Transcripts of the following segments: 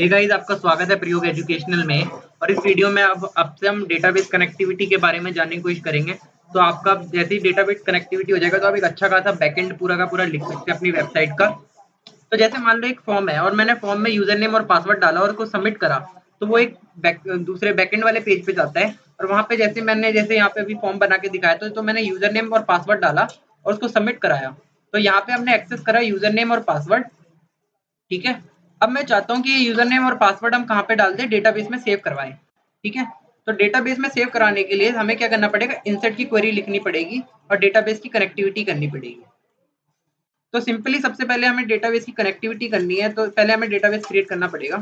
Hey guys, आपका स्वागत है प्रयोग एजुकेशनल में। और इस वीडियो में अब आपसे हम डेटाबेस कनेक्टिविटी के बारे में जानने की कोशिश करेंगे। तो आपका जैसे ही डेटाबेस कनेक्टिविटी हो जाएगा तो आप एक अच्छा खासा बैकएंड पूरा का पूरा लिख सकते हैं अपनी वेबसाइट का। तो जैसे मान लो एक फॉर्म है और मैंने फॉर्म में यूजर नेम और पासवर्ड डाला और उसको सबमिट करा, तो वो एक दूसरे बैकएंड वाले पेज पे जाता है। और वहां पे जैसे यहाँ पे अभी फॉर्म बना के दिखाया तो मैंने यूजर नेम और पासवर्ड डाला और उसको सबमिट कराया। तो यहाँ पे हमने एक्सेस करा यूजर नेम और पासवर्ड। ठीक है। अब मैं चाहता हूँ कि ये यूजर नेम और पासवर्ड हम कहाँ पे डाल दें, डेटाबेस में सेव करवाएं। ठीक है। तो डेटाबेस में सेव कराने के लिए हमें क्या करना पड़ेगा, इंसर्ट की क्वेरी लिखनी पड़ेगी और डेटाबेस की कनेक्टिविटी करनी पड़ेगी। तो सिंपली सबसे पहले हमें डेटाबेस की कनेक्टिविटी करनी है, तो पहले हमें डेटाबेस क्रिएट करना पड़ेगा।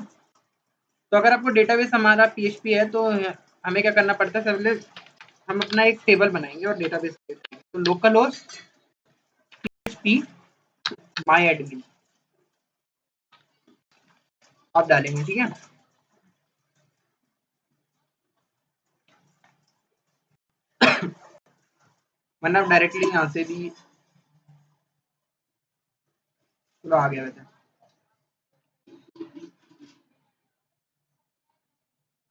तो अगर आपको डेटाबेस हमारा पीएचपी है तो हमें क्या करना पड़ता है, सबसे हम अपना एक टेबल बनाएंगे और डेटाबेस क्रिएट करेंगे। तो लोकल होस्ट पीएचपी माई एडमिन आप डालेंगे। ठीक है। वरना आप डायरेक्टली यहाँ से भी, चलो आ गया वैसे।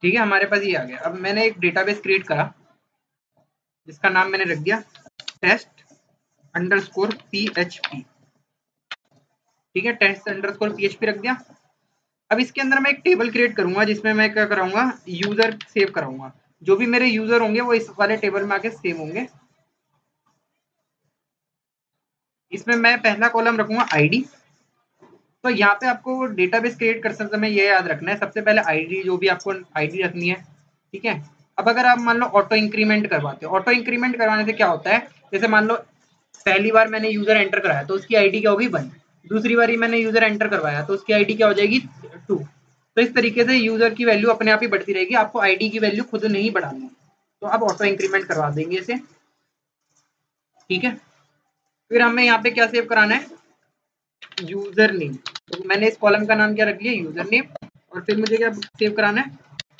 ठीक है, हमारे पास ये आ गया। अब मैंने एक डेटाबेस क्रिएट करा जिसका नाम मैंने रख दिया टेस्ट अंडरस्कोर पीएचपी। ठीक है, टेस्ट अंडरस्कोर पीएचपी रख दिया। अब इसके अंदर मैं एक टेबल क्रिएट करूंगा जिसमें मैं क्या कराऊंगा, यूजर सेव कराऊंगा। जो भी मेरे यूजर होंगे वो इस वाले टेबल में आके सेव होंगे। इसमें मैं पहला कॉलम रखूंगा आईडी। तो यहाँ पे आपको डेटाबेस क्रिएट करते समय ये याद रखना है, सबसे पहले आईडी, जो भी आपको आईडी रखनी है। ठीक है। अब अगर आप मान लो ऑटो इंक्रीमेंट करवाते हो, ऑटो इंक्रीमेंट करवाने से क्या होता है, जैसे मान लो पहली बार मैंने यूजर एंटर कराया तो उसकी आईडी क्या होगी 1, दूसरी बार मैंने यूजर एंटर करवाया तो उसकी आईडी क्या हो जाएगी 2। तो इस तरीके से यूजर की वैल्यू अपने आप ही बढ़ती रहेगी, आपको आईडी की वैल्यू खुद नहीं बढ़ानी है। तो आप ऑटो इंक्रीमेंट करवा देंगे इसे। ठीक है। फिर हमें यहाँ पे क्या सेव कराना है, यूजर नेम। तो मैंने इस कॉलम का नाम क्या रख लिया, यूजर नेम। और फिर मुझे क्या सेव कराना है,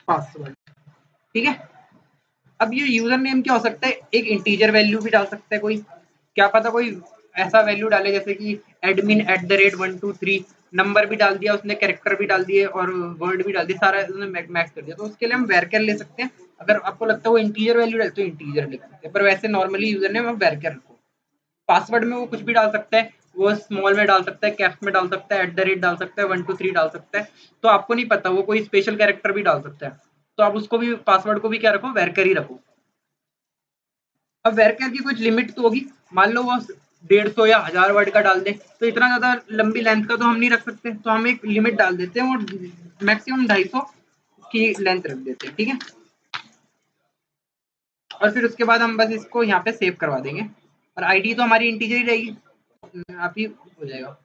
पासवर्ड। ठीक है। अब ये यूजर नेम क्या हो सकता है, एक इंटीजर वैल्यू भी डाल सकता है कोई, क्या पता कोई ऐसा वैल्यू डाले जैसे कि admin@123, नंबर भी डाल दिया उसने, कैरेक्टर भी डाल दिए और वर्ड भी डाल दिया, सारा उसने मैच कर दिया। तो उसके लिए हम वैरकर ले सकते हैं। अगर आपको लगता है वो इंटीजर वैल्यू डाले तो इंटीजर लिख सकते हैं, पर वैसे नॉर्मली यूजर नेम आप वैरकर रखो। पासवर्ड में वो कुछ भी डाल सकता है, वो स्मॉल में डाल सकता है, कैप्स में डाल सकता है, डाल सकता है, 123 डाल सकता है। तो आपको नहीं पता, वो कोई स्पेशल कैरेक्टर भी डाल सकता है। तो आप उसको भी, पासवर्ड को भी क्या रखो, वैरकर ही रखो। अब वैरकर की कुछ लिमिट तो होगी, मान लो वो 150 या 1000 वर्ड का डाल दे, तो इतना ज्यादा लंबी लेंथ का तो हम नहीं रख सकते, तो हम एक लिमिट डाल देते हैं और मैक्सिमम 250 की लेंथ रख देते हैं। ठीक है। और फिर उसके बाद हम बस इसको यहाँ पे सेव करवा देंगे और आईडी तो हमारी इंटीजर ही रहेगी, आप ही हो जाएगा।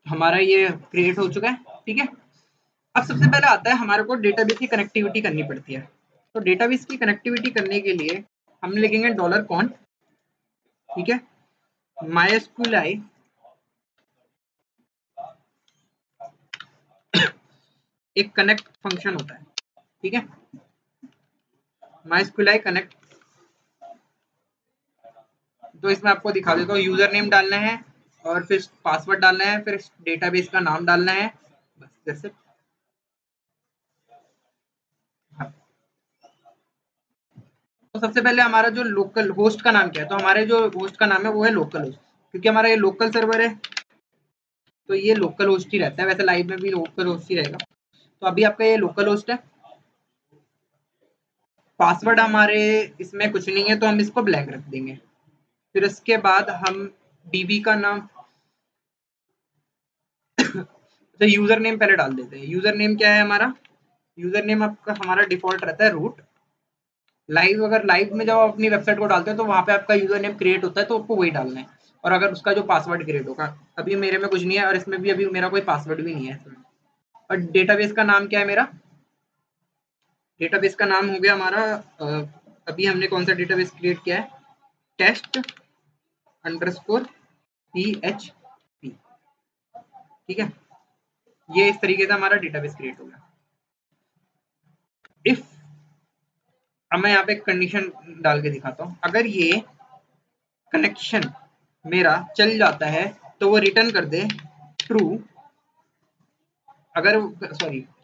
हमारा ये क्रिएट हो चुका है। ठीक है। अब सबसे पहले आता है हमारे को डेटाबेस की कनेक्टिविटी करनी पड़ती है। तो डेटाबेस की कनेक्टिविटी करने के लिए हम लिखेंगे $कॉन। ठीक है। MySQLi एक कनेक्ट फंक्शन होता है। ठीक है। MySQLi connect. तो इसमें आपको दिखा देता हूँ, यूजर नेम डालना है और फिर पासवर्ड डालना है, फिर डेटाबेस का नाम डालना है, बस जैसे। तो सबसे पहले हमारा जो लोकल होस्ट का नाम क्या है, तो हमारे जो होस्ट का नाम है वो है लोकल होस्ट, क्योंकि हमारा ये लोकल सर्वर है तो ये लोकल होस्ट ही रहता है। वैसे लाइव में भी लोकल होस्ट ही रहेगा। तो अभी आपका ये लोकल होस्ट है। पासवर्ड हमारे इसमें कुछ नहीं है तो हम इसको ब्लैंक रख देंगे। फिर उसके बाद हम डीबी का नाम, तो यूजर नेम पहले डाल देते हैं। यूजर नेम क्या है हमारा, यूजर नेम आपका हमारा डिफॉल्ट रहता है रूट। लाइव, अगर लाइव में जब आप अपनी वेबसाइट को डालते हैं तो वहां पे आपका यूजर नेम क्रिएट होता है तो आपको वही डालना है। और अगर उसका जो पासवर्ड क्रिएट होगा, अभी मेरे में कुछ नहीं है और इसमें भी अभी मेरा कोई पासवर्ड भी नहीं है। और डेटाबेस का नाम क्या है मेरा, डेटाबेस का नाम हो गया हमारा, अभी हमने कौन सा डेटाबेस क्रिएट किया है, टेस्ट अंडरस्कोर PHP। ठीक है। ये इस तरीके से हमारा डेटाबेस क्रिएट हो गया। इफ, अब मैं यहाँ पे कंडीशन डाल के दिखाता हूँ, अगर ये कनेक्शन मेरा चल जाता है तो वो रिटर्न कर दे ट्रू। अगर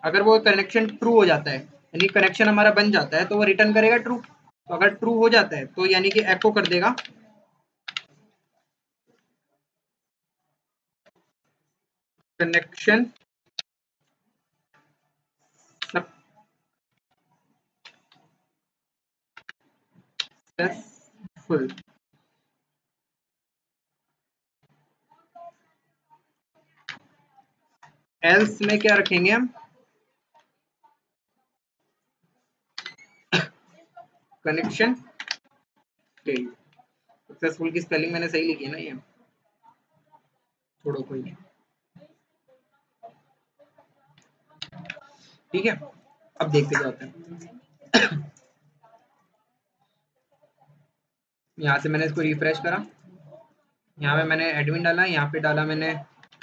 अगर वो कनेक्शन ट्रू हो जाता है यानी कनेक्शन हमारा बन जाता है तो वो रिटर्न करेगा ट्रू। तो अगर ट्रू हो जाता है तो यानी कि एको कर देगा कनेक्शन सक्सेसफुल। एल्स में क्या रखेंगे हम, कनेक्शन फेल। सक्सेसफुल की स्पेलिंग मैंने सही लिखी है ना, ये छोड़ो कोई नहीं, ठीक है। अब देखते क्या होता है। यहाँ से मैंने इसको रिफ्रेश करा, यहाँ पे मैंने एडमिन डाला, यहाँ पे डाला मैंने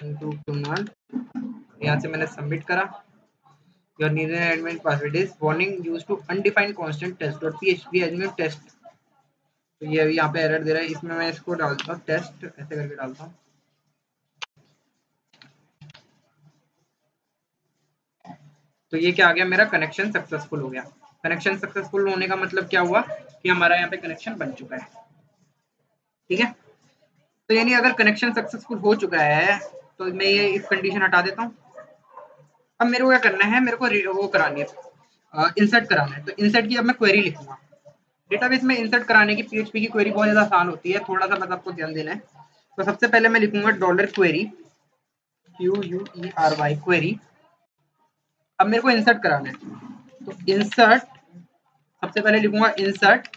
कुणाल, यहाँ से मैंने सबमिट करा। Your need an admin password is warning use to undefined constant test dot PHP admin test. तो ये अभी यहाँ पे एरर दे रहा है, इसमें मैं इसको डालता हूँ टेस्ट, ऐसे करके डालता हूँ। तो ये क्या आ गया, मेरा कनेक्शन सक्सेसफुल हो गया। कनेक्शन सक्सेसफुल होने का मतलब क्या हुआ कि हमारा यहाँ पे कनेक्शन बन चुका है, ठीक है। तो यानी अगर कनेक्शन सक्सेसफुल हो चुका है तो मैं ये इस कंडीशन हटा देता हूँ। अब मेरे को क्या करना है, मेरे को वो करानी है, इंसर्ट कराना है। तो इंसर्ट की अब मैं क्वेरी लिखूंगा। डेटाबेस में इंसर्ट कराने की पीएचपी की क्वेरी बहुत ज़्यादा आसान होती है, थोड़ा सा बस आपको ध्यान देना है। तो सबसे पहले मैं लिखूंगा डॉलर क्वेरी, QUERY क्वेरी। अब मेरे को इंसर्ट कराना है, तो इंसर्ट सबसे पहले लिखूंगा इंसर्ट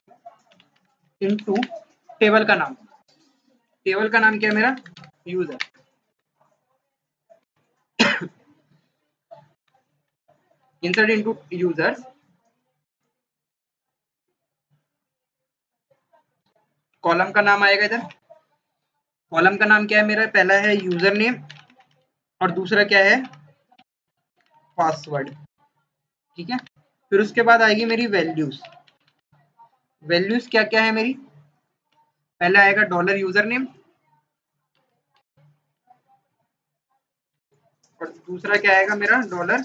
इनटू टेबल का नाम। टेबल का नाम क्या है मेरा, user. Insert into users, column का नाम आएगा इधर। कॉलम का नाम क्या है मेरा, पहला है यूजर नेम और दूसरा क्या है, पासवर्ड, ठीक है। फिर उसके बाद आएगी मेरी वैल्यूज। वैल्यूज क्या क्या है मेरी, पहले आएगा डॉलर यूजर नेम और दूसरा क्या आएगा मेरा, डॉलर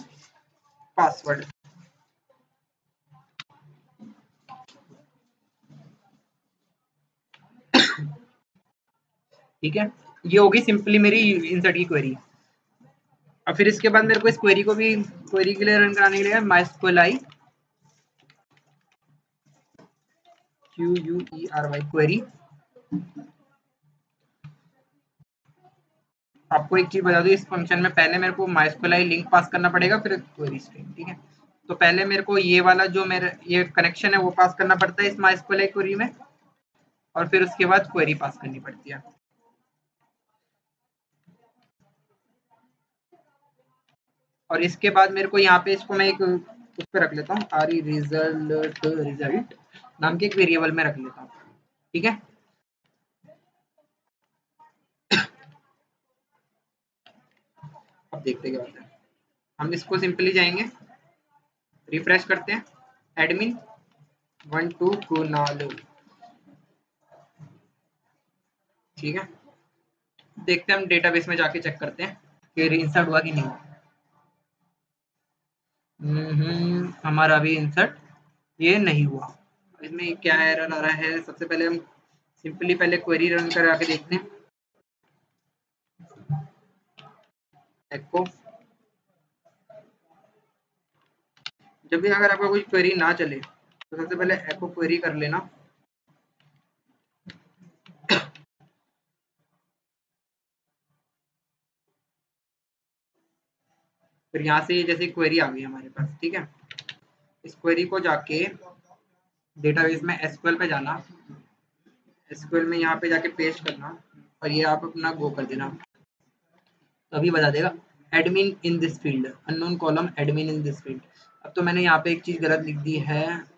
पासवर्ड। ठीक है, ये होगी सिंपली मेरी इंसर्ट की क्वेरी। और फिर इसके बाद मेरे को इस क्वेरी को भी, क्वेरी के लिए रन कराने के लिए MySQLi QUERY क्वेरी। आपको एक चीज बता दूं, इस फंक्शन में पहले मेरे को MySQLi लिंक पास करना पड़ेगा, फिर क्वेरी स्ट्रिंग, ठीक है। तो पहले मेरे को ये वाला जो मेरा ये कनेक्शन है वो पास करना पड़ता है इस MySQLi क्वेरी में, और फिर उसके बाद क्वेरी पास करनी पड़ती है। और इसके बाद मेरे को यहाँ पे इसको मैं एक उस पर रख लेता हूँ, आरी रिजल्ट नाम के एक वेरिएबल में रख लेता हूँ, ठीक है। अब देखते क्या होता है। हम इसको सिंपली जाएंगे, रिफ्रेश करते हैं, एडमिन 12 कुनाल, ठीक है। देखते हैं, हम डेटाबेस में जाके चेक करते हैं कि इंसर्ट हुआ कि नहीं हुआ। हमारा अभी इंसर्ट ये नहीं हुआ। इसमें क्या एरर आ रहा है, सबसे पहले हम सिंपली पहले क्वेरी रन करा के देखते हैं। एको, जब भी अगर आपका कोई क्वेरी ना चले तो सबसे पहले एको क्वेरी कर लेना। फिर यहाँ से ये जैसे क्वेरी आ गई हमारे पास, ठीक है। इस क्वेरी को जाके डेटाबेस में एसक्यूएल पे जाना, एसक्यूएल में यहाँ पे जाके पेस्ट करना और ये आप अपना गो कर देना, तभी बता देगा admin in this field, unknown column admin in this field. अब तो मैंने यहाँ पे एक चीज गलत लिख दी है,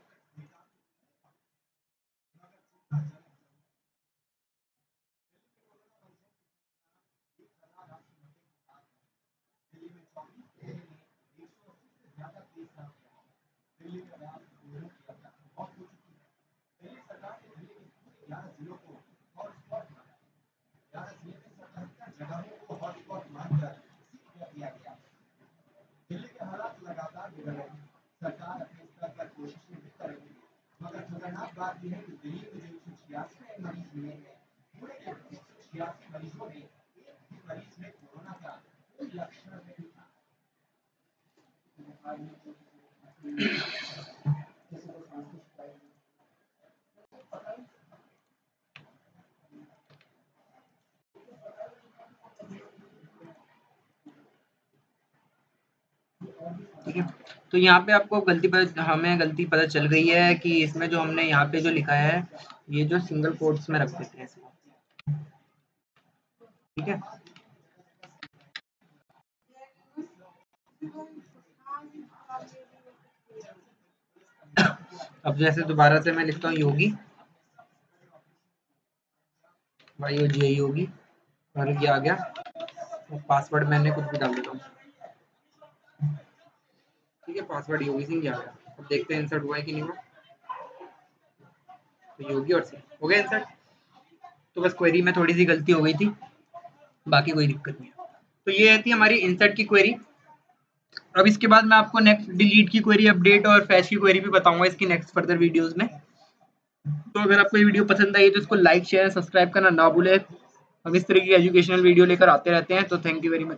ठीक है, तो यहाँ पे आपको हमें गलती पता चल गई है कि इसमें जो हमने यहाँ पे जो लिखा है, ये जो सिंगल कोट्स में रख देते हैं इसको। ठीक है, अब जैसे दोबारा से मैं लिखता हूँ योगी, YOGI योगी, और ये आ गया, और पासवर्ड मैंने कुछ भी डाल देता हूँ। ठीक है, पासवर्ड योगी सिंह आ गया। अब देखते हैं इंसर्ट हुआ है कि नहीं हुआ। तो योगी और सिंह हो गया इंसर्ट। तो बस क्वेरी में थोड़ी सी गलती हो गई थी, बाकी कोई दिक्कत नहीं है। तो ये थी हमारी इंसर्ट की क्वेरी। अब इसके बाद मैं आपको नेक्स्ट डिलीट की क्वेरी, अपडेट और फैच की क्वेरी भी बताऊंगा इसकी नेक्स्ट फर्दर वीडियोस में। तो अगर आपको ये वीडियो पसंद आई तो इसको लाइक शेयर सब्सक्राइब करना ना भूले। हम इस तरह की एजुकेशनल वीडियो लेकर आते रहते हैं। तो थैंक यू वेरी मच।